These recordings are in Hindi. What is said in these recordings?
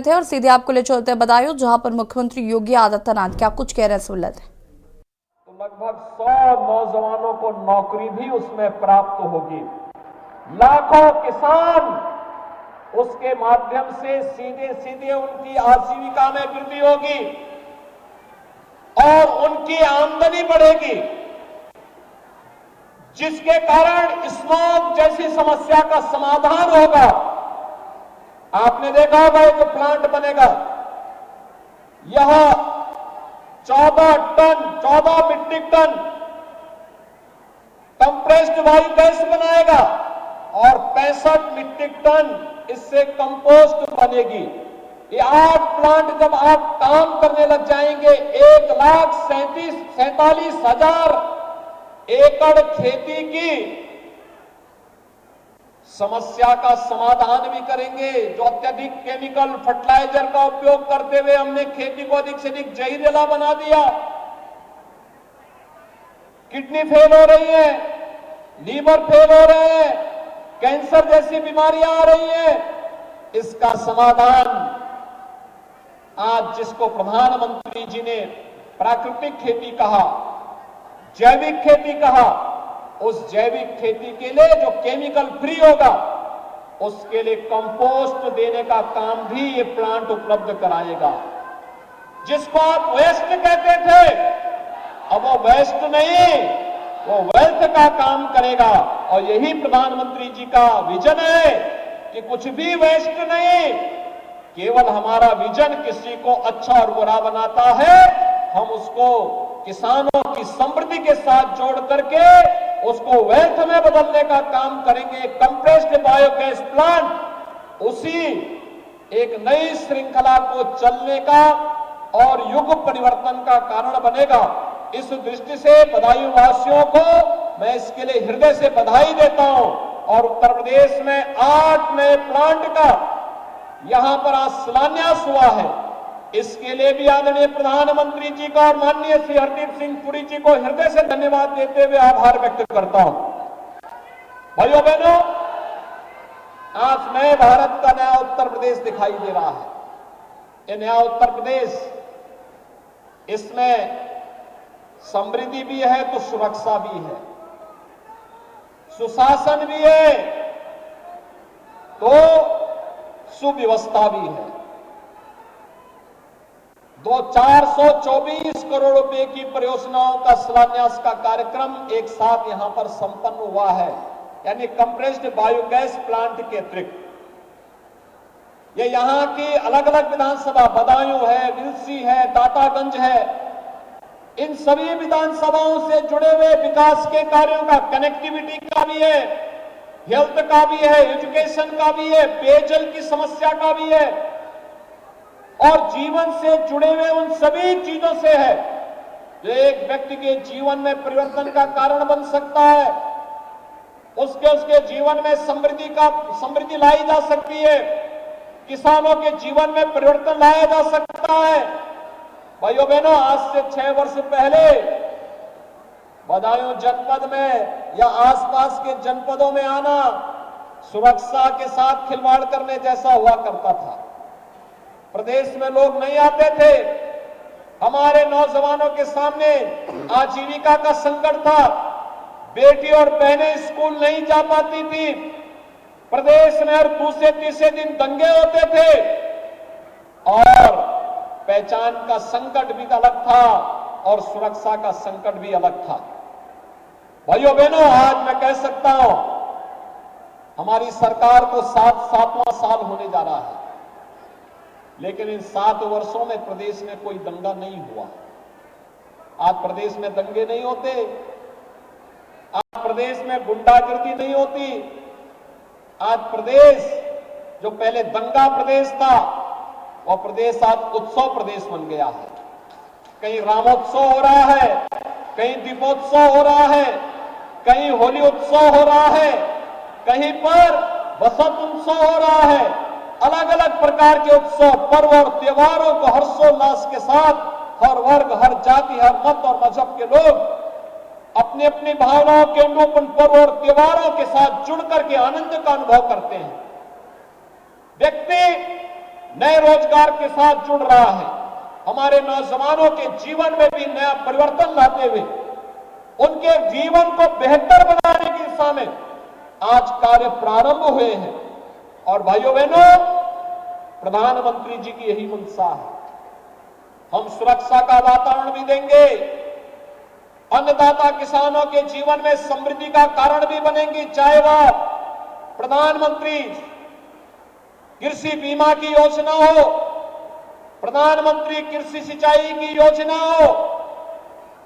थे और सीधे आपको ले चलते हैं बदायूं, जहां पर मुख्यमंत्री योगी आदित्यनाथ क्या कुछ कह रहे हैं, सुन लेते हैं। तो लगभग 100 नौजवानों को नौकरी भी उसमें प्राप्त होगी। लाखों किसान उसके माध्यम से सीधे सीधे उनकी आजीविका में वृद्धि होगी और उनकी आमदनी बढ़ेगी, जिसके कारण स्मॉग जैसी समस्या का समाधान होगा। आपने देखा होगा जो प्लांट बनेगा, यह 14 metric ton compressed bio gas बनाएगा और 65 मीट्रिक टन इससे कंपोस्ट बनेगी। ये 8 प्लांट जब आप काम करने लग जाएंगे, 1,47,000 एकड़ खेती की समस्या का समाधान भी करेंगे। जो अत्यधिक केमिकल फर्टिलाइजर का उपयोग करते हुए हमने खेती को अधिक से अधिक जहरीला बना दिया, किडनी फेल हो रही है, लीवर फेल हो रहे हैं, कैंसर जैसी बीमारियां आ रही हैं, इसका समाधान आज जिसको प्रधानमंत्री जी ने प्राकृतिक खेती कहा, जैविक खेती कहा, उस जैविक खेती के लिए जो केमिकल फ्री होगा, उसके लिए कंपोस्ट देने का काम भी ये प्लांट उपलब्ध कराएगा। जिसको आप वेस्ट कहते थे, अब वो वेस्ट नहीं, वो वेल्थ का काम करेगा। और यही प्रधानमंत्री जी का विजन है कि कुछ भी वेस्ट नहीं, केवल हमारा विजन किसी को अच्छा और बुरा बनाता है, हम उसको किसानों की समृद्धि के साथ जोड़ करके उसको वेल्थ में बदलने का काम करेंगे। कंप्रेस्ड बायोगैस प्लांट उसी एक नई श्रृंखला को चलने का और युग परिवर्तन का कारण बनेगा। इस दृष्टि से बदायूं वासियों को मैं इसके लिए हृदय से बधाई देता हूं। और उत्तर प्रदेश में 8 नए प्लांट का यहां पर आज शिलान्यास हुआ है। इसके लिए भी आदरणीय प्रधानमंत्री जी का और माननीय श्री हरदीप सिंह पुरी जी को हृदय से धन्यवाद देते हुए आभार व्यक्त करता हूं। भाइयों बहनों, आज नए भारत का नया उत्तर प्रदेश दिखाई दे रहा है। ये नया उत्तर प्रदेश, इसमें समृद्धि भी है तो सुरक्षा भी है, सुशासन भी है तो सुव्यवस्था भी है। 424 करोड़ रुपए की परियोजनाओं का शिलान्यास का कार्यक्रम एक साथ यहां पर संपन्न हुआ है, यानी कंप्रेस्ड बायोगैस प्लांट के अतिरिक्त ये यहां की अलग अलग विधानसभा, बदायूं है, विलसी है, दातागंज है, इन सभी विधानसभाओं से जुड़े हुए विकास के कार्यों का, कनेक्टिविटी का भी है, हेल्थ का भी है, एजुकेशन का भी है, पेयजल की समस्या का भी है और जीवन से जुड़े हुए उन सभी चीजों से है जो एक व्यक्ति के जीवन में परिवर्तन का कारण बन सकता है। उसके जीवन में समृद्धि लाई जा सकती है, किसानों के जीवन में परिवर्तन लाया जा सकता है। भाइयों बहनों, आज से 6 वर्ष पहले बदायूं जनपद में या आसपास के जनपदों में आना सुरक्षा के साथ खिलवाड़ करने जैसा हुआ करता था। प्रदेश में लोग नहीं आते थे, हमारे नौजवानों के सामने आजीविका का संकट था, बेटी और बहनें स्कूल नहीं जा पाती थी, प्रदेश में हर दूसरे तीसरे दिन दंगे होते थे और पहचान का संकट भी अलग था और सुरक्षा का संकट भी अलग था। भाइयों बहनों, आज मैं कह सकता हूं हमारी सरकार को 7वां साल होने जा रहा है, लेकिन इन 7 वर्षों में प्रदेश में कोई दंगा नहीं हुआ। आज प्रदेश में दंगे नहीं होते, आज प्रदेश में गुंडागर्दी नहीं होती। आज प्रदेश जो पहले दंगा प्रदेश था, वह प्रदेश आज उत्सव प्रदेश बन गया है। कहीं रामोत्सव हो रहा है, कहीं दीपोत्सव हो रहा है, कहीं होली उत्सव हो रहा है, कहीं पर बसंत उत्सव हो रहा है। अलग अलग प्रकार के उत्सव, पर्व और त्योहारों को हर्षोल्लास के साथ हर वर्ग, हर जाति, हर मत और मजहब के लोग अपनी अपनी भावनाओं के अनुरूप उन पर्व और त्योहारों के साथ जुड़ करके आनंद का अनुभव करते हैं। व्यक्ति नए रोजगार के साथ जुड़ रहा है, हमारे नौजवानों के जीवन में भी नया परिवर्तन लाते हुए उनके जीवन को बेहतर बनाने की दिशा में आज कार्य प्रारंभ हुए हैं। और भाइयों बहनों, प्रधानमंत्री जी की यही मंशा है। हम सुरक्षा का वातावरण भी देंगे, अन्नदाता किसानों के जीवन में समृद्धि का कारण भी बनेंगे, चाहे वह प्रधानमंत्री कृषि बीमा की योजना हो, प्रधानमंत्री कृषि सिंचाई की योजना हो,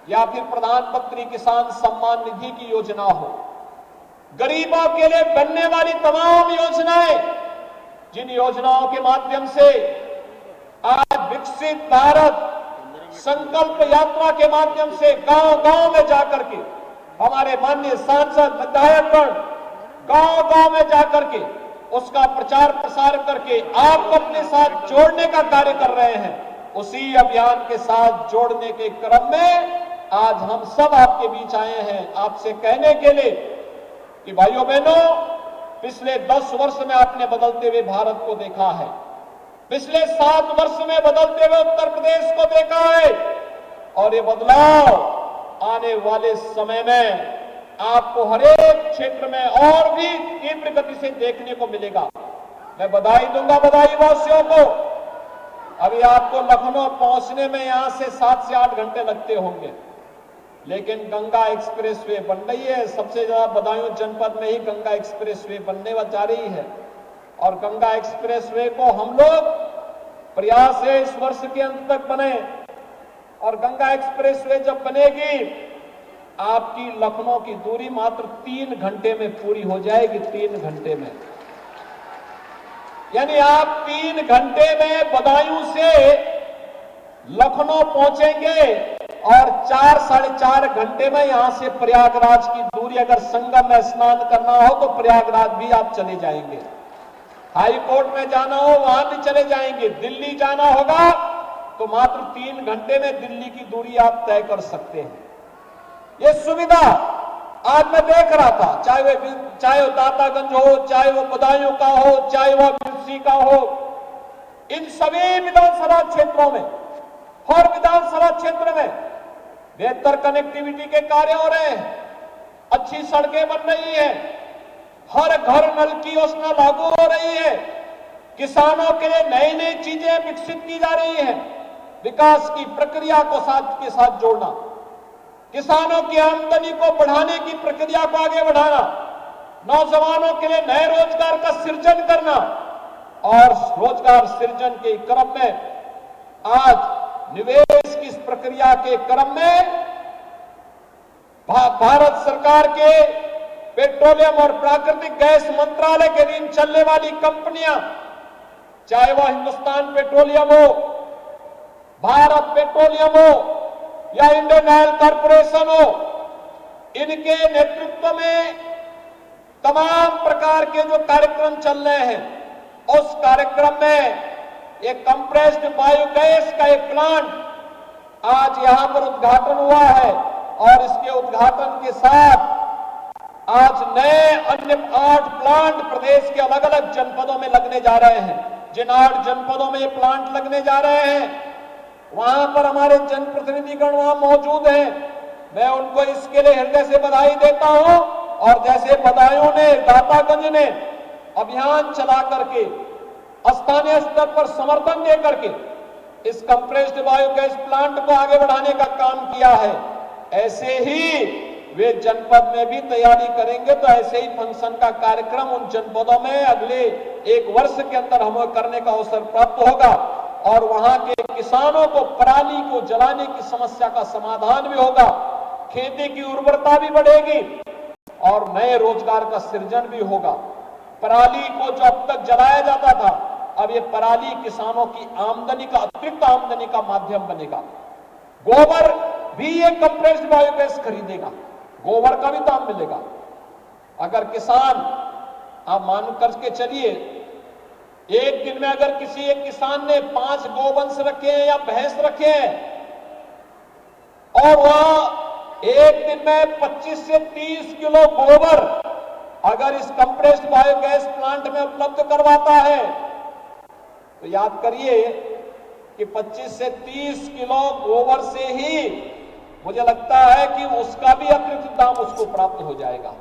या फिर प्रधानमंत्री किसान सम्मान निधि की योजना हो। गरीबों के लिए बनने वाली तमाम योजनाएं, जिन योजनाओं के माध्यम से आज विकसित भारत संकल्प यात्रा के माध्यम से गांव-गांव में जाकर के हमारे माननीय सांसद विधायकगण गांव-गांव में जाकर के उसका प्रचार प्रसार करके आपको अपने साथ जोड़ने का कार्य कर रहे हैं। उसी अभियान के साथ जोड़ने के क्रम में आज हम सब आपके बीच आए हैं, आपसे कहने के लिए कि भाइयों बहनों, पिछले 10 वर्ष में आपने बदलते हुए भारत को देखा है, पिछले 7 वर्ष में बदलते हुए उत्तर प्रदेश को देखा है, और ये बदलाव आने वाले समय में आपको हर एक क्षेत्र में और भी तीव्र गति से देखने को मिलेगा। मैं बधाई दूंगा बधाई वासियों को। अभी आपको लखनऊ पहुंचने में यहां से 7 से 8 घंटे लगते होंगे, लेकिन गंगा एक्सप्रेसवे बन रही है। सबसे ज्यादा बदायूं जनपद में ही गंगा एक्सप्रेसवे बनने जा रही है, और गंगा एक्सप्रेसवे को हम लोग प्रयास है इस वर्ष के अंत तक बने, और गंगा एक्सप्रेसवे जब बनेगी आपकी लखनऊ की दूरी मात्र 3 घंटे में पूरी हो जाएगी। 3 घंटे में, यानी आप 3 घंटे में बदायूं से लखनऊ पहुंचेंगे, और 4 साढ़े 4 घंटे में यहां से प्रयागराज की दूरी, अगर संगम में स्नान करना हो तो प्रयागराज भी आप चले जाएंगे, हाई कोर्ट में जाना हो वहां भी चले जाएंगे, दिल्ली जाना होगा तो मात्र 3 घंटे में दिल्ली की दूरी आप तय कर सकते हैं। ये सुविधा आज मैं देख रहा था, चाहे वो दातागंज हो, चाहे वो बदायूं का हो, चाहे वो बिरसी का हो, इन सभी विधानसभा क्षेत्रों में, हर विधानसभा क्षेत्र में बेहतर कनेक्टिविटी के कार्य हो रहे हैं, अच्छी सड़कें बन रही है, हर घर नल की योजना लागू हो रही है, किसानों के लिए नई नई चीजें विकसित की जा रही है, विकास की प्रक्रिया को साथ के साथ जोड़ना, किसानों की आमदनी को बढ़ाने की प्रक्रिया को आगे बढ़ाना, नौजवानों के लिए नए रोजगार का सृजन करना, और रोजगार सृजन के क्रम में आज निवेश की इस प्रक्रिया के क्रम में भारत सरकार के पेट्रोलियम और प्राकृतिक गैस मंत्रालय के अधीन चलने वाली कंपनियां, चाहे वह हिंदुस्तान पेट्रोलियम हो, भारत पेट्रोलियम हो या इंडियन ऑयल कॉर्पोरेशन हो, इनके नेतृत्व में तमाम प्रकार के जो कार्यक्रम चल रहे हैं, उस कार्यक्रम में एक कंप्रेस्ड बायोगैस का एक प्लांट आज यहां पर उद्घाटन हुआ है, और इसके उद्घाटन के साथ आज नए अन्य 8 प्लांट प्रदेश के अलग अलग जनपदों में लगने जा रहे हैं। जिन 8 जनपदों में ये प्लांट लगने जा रहे हैं, वहां पर हमारे जनप्रतिनिधिगण वहां मौजूद हैं। मैं उनको इसके लिए हृदय से बधाई देता हूं। और जैसे बदायूं ने, दातागंज ने अभियान चला करके स्थानीय स्तर पर समर्थन दे करके इस कंप्रेस्ड बायोगैस प्लांट को आगे बढ़ाने का काम किया है, ऐसे ही वे जनपद में भी तैयारी करेंगे तो ऐसे ही फंक्शन का कार्यक्रम उन जनपदों में अगले 1 वर्ष के अंदर हमें करने का अवसर प्राप्त होगा, और वहां के किसानों को पराली को जलाने की समस्या का समाधान भी होगा, खेती की उर्वरता भी बढ़ेगी और नए रोजगार का सृजन भी होगा। पराली को जो अब तक जलाया जाता था, अब ये पराली किसानों की आमदनी का, अतिरिक्त आमदनी का माध्यम बनेगा। गोबर भी ये कंप्रेस्ड बायोगैस खरीदेगा, गोबर का भी दाम मिलेगा। अगर किसान, आप मान करके चलिए, एक दिन में अगर किसी एक किसान ने 5 गोवंश रखे हैं या भैंस रखे हैं, और वह एक दिन में 25 से 30 किलो गोबर अगर इस कंप्रेस्ड बायोगैस प्लांट में उपलब्ध करवाता है, तो याद करिए कि 25 से 30 किलो गोबर से ही मुझे लगता है कि उसका भी अतिरिक्त दाम उसको प्राप्त हो जाएगा।